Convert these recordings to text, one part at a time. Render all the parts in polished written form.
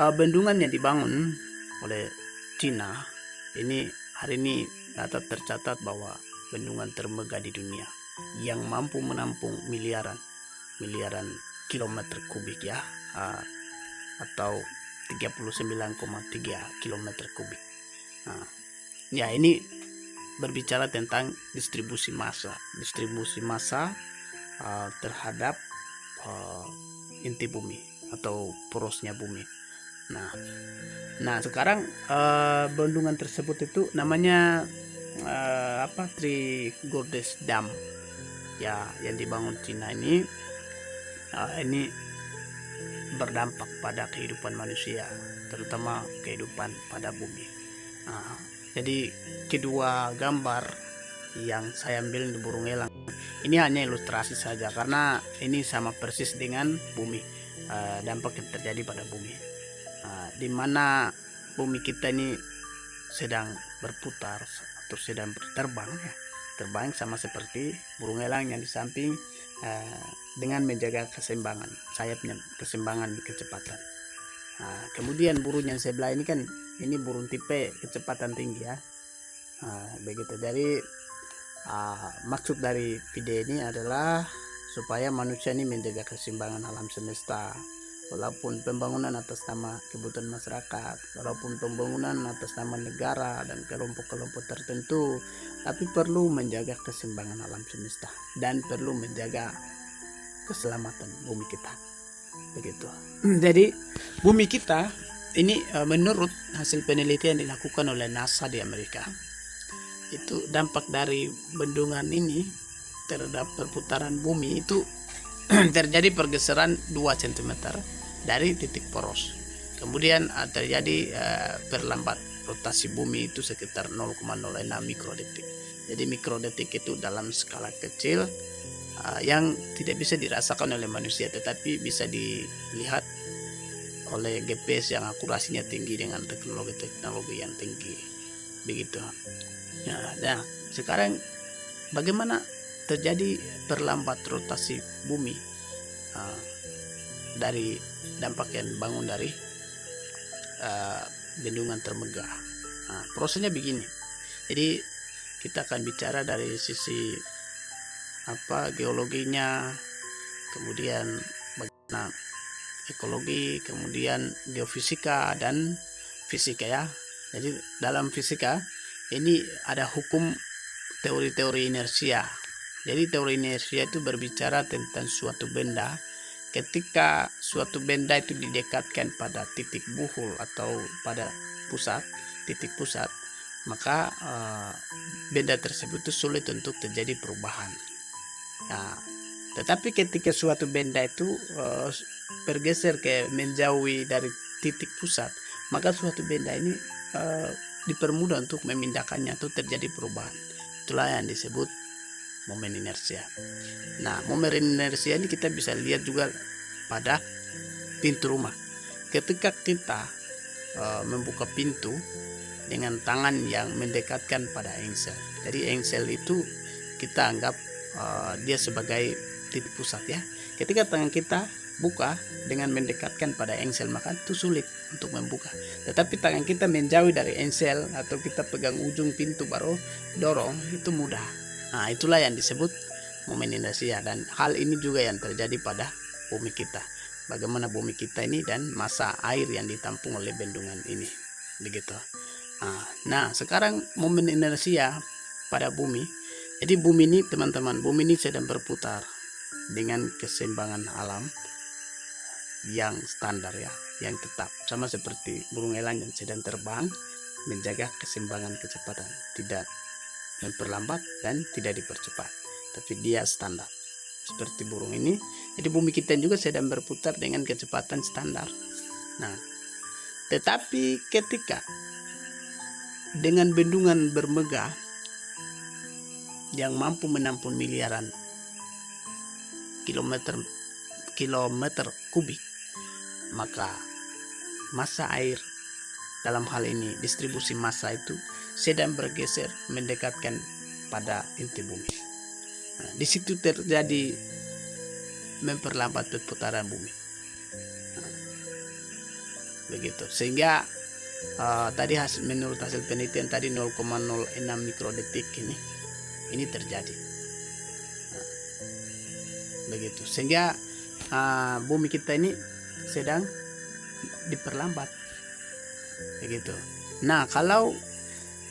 Bendungan yang dibangun oleh Cina ini hari ini tercatat bahwa bendungan termegah di dunia yang mampu menampung miliaran kilometer kubik ya, atau 39,3 kilometer kubik. Nah, ya ini berbicara tentang distribusi massa terhadap inti bumi atau porosnya bumi. Nah sekarang bendungan tersebut itu namanya Three Gorges Dam ya, yang dibangun Cina ini. Ini berdampak pada kehidupan manusia, terutama kehidupan pada bumi. Jadi kedua gambar yang saya ambil di burung elang ini hanya ilustrasi saja, karena ini sama persis dengan bumi, dampak yang terjadi pada bumi, di mana bumi kita ini sedang berputar atau sedang terbang ya, terbang sama seperti burung elang yang di samping, dengan menjaga keseimbangan sayapnya, keseimbangan di kecepatan. Kemudian burung yang sebelah ini kan, ini burung tipe kecepatan tinggi ya. Begitu. Jadi maksud dari video ini adalah supaya manusia ini menjaga keseimbangan alam semesta. Walaupun pembangunan atas nama kebutuhan masyarakat, walaupun pembangunan atas nama negara dan kelompok-kelompok tertentu, tapi perlu menjaga keseimbangan alam semesta dan perlu menjaga keselamatan bumi kita. Begitu. Jadi bumi kita ini, menurut hasil penelitian dilakukan oleh NASA di Amerika, itu dampak dari bendungan ini terhadap perputaran bumi itu terjadi pergeseran 2 cm dari titik poros. Kemudian terjadi perlambat rotasi bumi itu sekitar 0,06 mikrodetik. Jadi mikrodetik itu dalam skala kecil, yang tidak bisa dirasakan oleh manusia, tetapi bisa dilihat oleh GPS yang akurasinya tinggi dengan teknologi yang tinggi. Begitu. Nah, sekarang bagaimana terjadi perlambat rotasi bumi dari dampak yang bangun dari bendungan termegah. Prosesnya begini. Jadi kita akan bicara dari sisi geologinya, kemudian bagaimana ekologi, kemudian geofisika dan fisika ya. Jadi dalam fisika ini ada hukum teori-teori inersia. Jadi teori inersia itu berbicara tentang suatu benda. Ketika suatu benda itu didekatkan pada titik buhul atau pada titik pusat, maka benda tersebut itu sulit untuk terjadi perubahan. Tetapi ketika suatu benda itu bergeser ke menjauhi dari titik pusat, maka suatu benda ini dipermudah untuk memindahkannya atau terjadi perubahan. Itulah yang disebut momen inersia. Nah, momen inersia ini kita bisa lihat juga pada pintu rumah. Ketika kita membuka pintu dengan tangan yang mendekatkan pada engsel. Jadi engsel itu kita anggap dia sebagai titik pusat ya. Ketika tangan kita buka dengan mendekatkan pada engsel, maka itu sulit untuk membuka. Tetapi tangan kita menjauh dari engsel atau kita pegang ujung pintu baru dorong, itu mudah. Nah, itulah yang disebut momen inersia, dan hal ini juga yang terjadi pada bumi kita. Bagaimana bumi kita ini dan massa air yang ditampung oleh bendungan ini. Begitu. Nah, sekarang momen inersia pada bumi. Jadi bumi ini teman-teman, bumi ini sedang berputar dengan keseimbangan alam yang standar ya, yang tetap, sama seperti burung elang yang sedang terbang, menjaga keseimbangan kecepatan, tidak memperlambat dan tidak dipercepat, tapi dia standar seperti burung ini. Jadi bumi kita juga sedang berputar dengan kecepatan standar. Nah, tetapi ketika dengan bendungan bermegah yang mampu menampung miliaran kilometer kubik, maka massa air, dalam hal ini distribusi massa itu sedang bergeser mendekatkan pada inti bumi. Di situ terjadi memperlambat perputaran bumi. begitu. Sehingga tadi menurut hasil penelitian tadi 0,06 mikrodetik ini terjadi. Begitu. Sehingga bumi kita ini sedang diperlambat. Begitu. Nah, kalau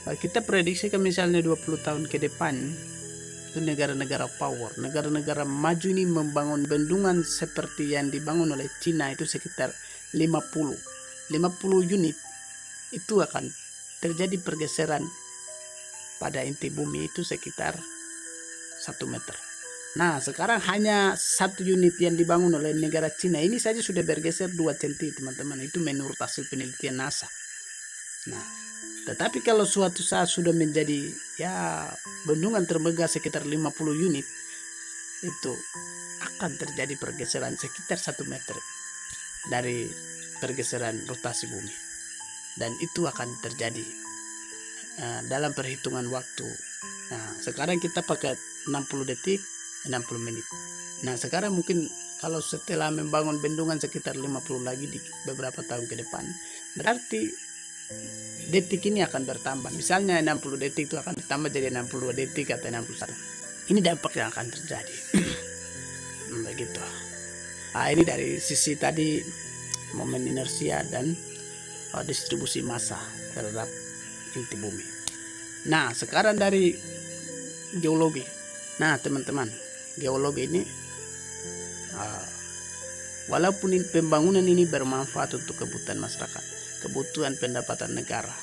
kita prediksikan misalnya 20 tahun ke depan, itu negara-negara power, negara-negara maju ini membangun bendungan seperti yang dibangun oleh Cina itu sekitar 50 unit, itu akan terjadi pergeseran pada inti bumi itu sekitar 1 meter. Nah, sekarang hanya 1 unit yang dibangun oleh negara Cina ini saja sudah bergeser 2 cm, teman-teman. Itu menurut hasil penelitian NASA. Nah, tetapi kalau suatu saat sudah menjadi bendungan termegah sekitar 50 unit, itu akan terjadi pergeseran sekitar 1 meter dari pergeseran rotasi bumi. Dan itu akan terjadi dalam perhitungan waktu. Nah, sekarang kita pakai 60 detik, 60 menit. Nah, sekarang mungkin kalau setelah membangun bendungan sekitar 50 lagi di beberapa tahun ke depan, berarti detik ini akan bertambah. Misalnya 60 detik itu akan bertambah jadi 62 detik atau 61. Ini dampak yang akan terjadi. Begitu. Ini dari sisi tadi momen inersia dan distribusi massa terhadap inti bumi. Nah, sekarang dari geologi. Nah, teman-teman, geologi ini walaupun pembangunan ini bermanfaat untuk kebutuhan masyarakat, kebutuhan pendapatan negara,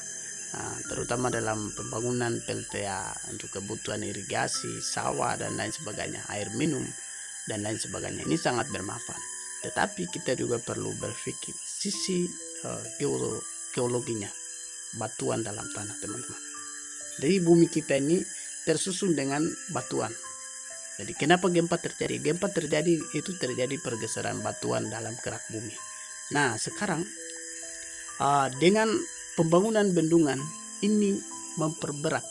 terutama dalam pembangunan PLTA untuk kebutuhan irigasi, sawah dan lain sebagainya, air minum dan lain sebagainya, ini sangat bermanfaat. Tetapi kita juga perlu berpikir sisi geologinya, batuan dalam tanah, teman-teman. Jadi bumi kita ini tersusun dengan batuan. Jadi kenapa gempa terjadi? Gempa terjadi itu terjadi pergeseran batuan dalam kerak bumi. Nah, sekarang dengan pembangunan bendungan ini memperberat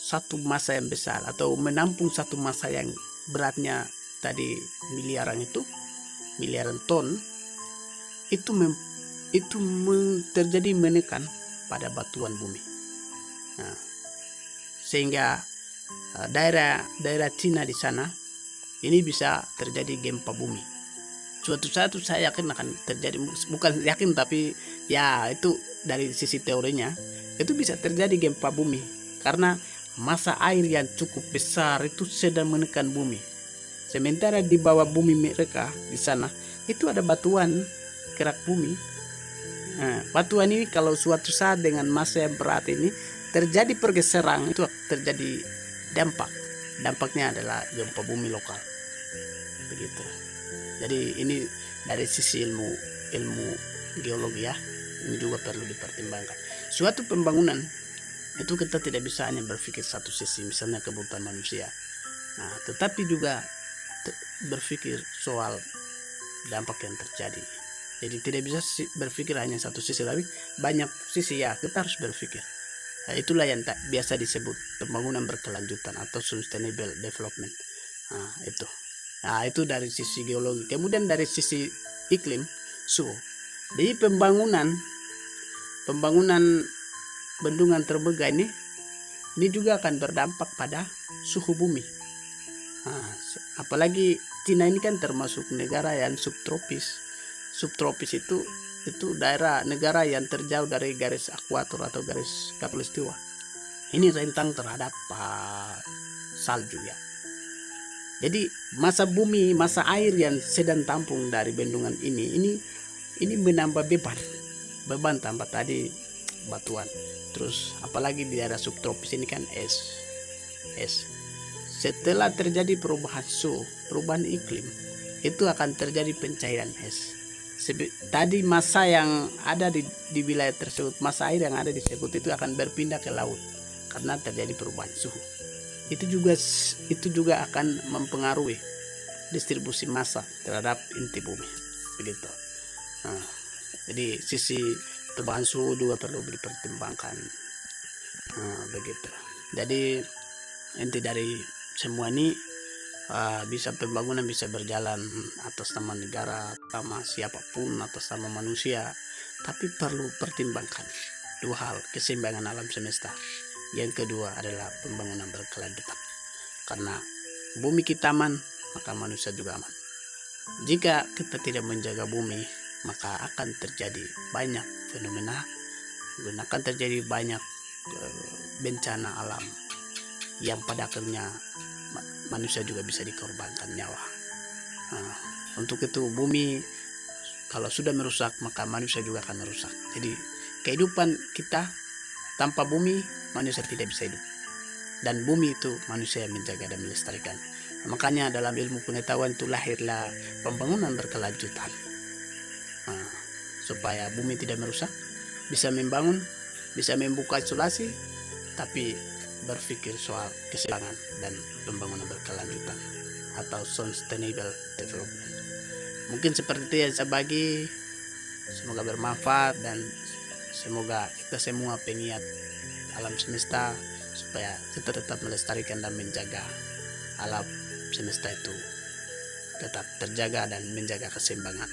satu massa yang besar atau menampung satu massa yang beratnya tadi miliaran ton, itu terjadi menekan pada batuan bumi. Nah, sehingga daerah Cina di sana ini bisa terjadi gempa bumi. Suatu saat saya yakin akan terjadi, bukan yakin tapi itu dari sisi teorinya itu bisa terjadi gempa bumi karena massa air yang cukup besar itu sedang menekan bumi. Sementara di bawah bumi mereka di sana itu ada batuan kerak bumi. Nah, batuan ini kalau suatu saat dengan massa yang berat ini terjadi pergeseran, itu terjadi dampaknya adalah gempa bumi lokal. Begitu. Jadi ini dari sisi ilmu geologi ini juga perlu dipertimbangkan. Suatu pembangunan itu kita tidak bisa hanya berpikir satu sisi, misalnya kebutuhan manusia. Nah, tetapi juga berpikir soal dampak yang terjadi. Jadi tidak bisa berpikir hanya satu sisi, tapi banyak sisi kita harus berpikir. Nah, itulah yang biasa disebut pembangunan berkelanjutan atau sustainable development. Nah, itu dari sisi geologi. Kemudian dari sisi iklim, suhu. Jadi pembangunan bendungan termegah ini juga akan berdampak pada suhu bumi. Nah, apalagi Cina ini kan termasuk negara yang subtropis. Subtropis itu negara yang terjauh dari garis ekuator atau garis khatulistiwa. Ini rentang terhadap salju ya. Jadi massa air yang sedang tampung dari bendungan ini menambah beban tambah tadi batuan. Terus apalagi di daerah subtropis ini kan es. Setelah terjadi perubahan suhu, perubahan iklim, itu akan terjadi pencairan es. Tadi massa yang ada di wilayah tersebut, massa air yang ada disebut itu akan berpindah ke laut karena terjadi perubahan suhu. Itu juga akan mempengaruhi distribusi massa terhadap inti bumi. Begitu. Nah, jadi sisi perubahan suhu juga perlu dipertimbangkan. Begitu. Jadi inti dari semua ini pembangunan bisa berjalan atas nama negara, sama siapapun, atas nama manusia, tapi perlu pertimbangkan dua hal: keseimbangan alam semesta. Yang kedua adalah pembangunan berkelanjutan. Karena bumi kita aman, maka manusia juga aman. Jika kita tidak menjaga bumi, maka akan terjadi banyak fenomena, akan terjadi banyak bencana alam yang pada akhirnya manusia juga bisa dikorbankan nyawa. Nah, untuk itu bumi kalau sudah merusak, maka manusia juga akan merusak. Jadi kehidupan kita tanpa bumi, manusia tidak bisa hidup. Dan bumi itu manusia yang menjaga dan melestarikan. Makanya dalam ilmu pengetahuan itu lahirlah pembangunan berkelanjutan. Nah, supaya bumi tidak merusak, bisa membangun, bisa membuka isolasi, tapi berpikir soal keseimbangan dan pembangunan berkelanjutan atau sustainable development. Mungkin seperti itu yang saya bagi. Semoga bermanfaat dan semoga kita semua pengiat alam semesta supaya kita tetap melestarikan dan menjaga alam semesta itu tetap terjaga dan menjaga keseimbangan.